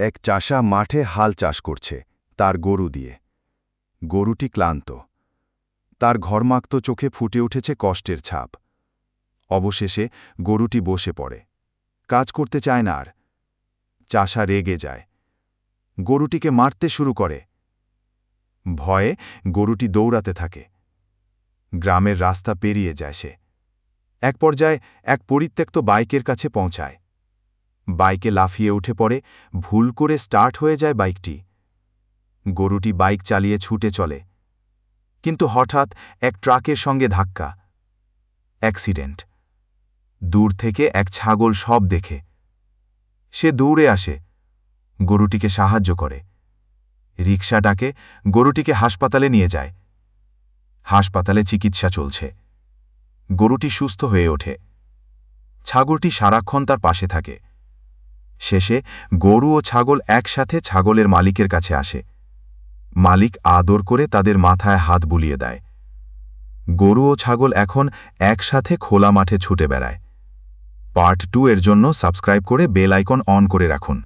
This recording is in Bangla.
এক চাষা মাঠে হাল চাষ করছে তার গরু দিয়ে। গরুটি ক্লান্ত, তার ঘর্মাক্ত চোখে ফুটে উঠেছে কষ্টের ছাপ। অবশেষে গরুটি বসে পড়ে, কাজ করতে চায় না আর। চাষা রেগে যায়, গরুটিকে মারতে শুরু করে। ভয়ে গরুটি দৌড়াতে থাকে। গ্রামের রাস্তা পেরিয়ে যায় সে। এক পর্যায়ে এক পরিত্যক্ত বাইকের কাছে পৌঁছায়। বাইকে লাফিয়ে উঠে পড়ে, ভুল করে স্টার্ট হয়ে যায় বাইকটি। গরুটি বাইক চালিয়ে ছুটে চলে, কিন্তু হঠাৎ এক ট্রাকের সঙ্গে ধাক্কা। অ্যাক্সিডেন্ট। দূর থেকে এক ছাগল সব দেখে। সে দৌড়ে আসে, গরুটিকে সাহায্য করে। রিকশা ডাকে, গরুটিকে হাসপাতালে নিয়ে যায়। হাসপাতালে চিকিৎসা চলছে। গরুটি সুস্থ হয়ে ওঠে। ছাগলটি সারাক্ষণ তার পাশে থাকে। শেষে গরু ও ছাগল একসাথে ছাগলের মালিকের কাছে আসে। মালিক আদর করে তাদের মাথায় হাত বুলিয়ে দেয়। গরু ও ছাগল এখন একসাথে খোলা মাঠে ছুটে বেড়ায়। পার্ট 2 এর জন্য সাবস্ক্রাইব করে বেল আইকন অন করে রাখুন।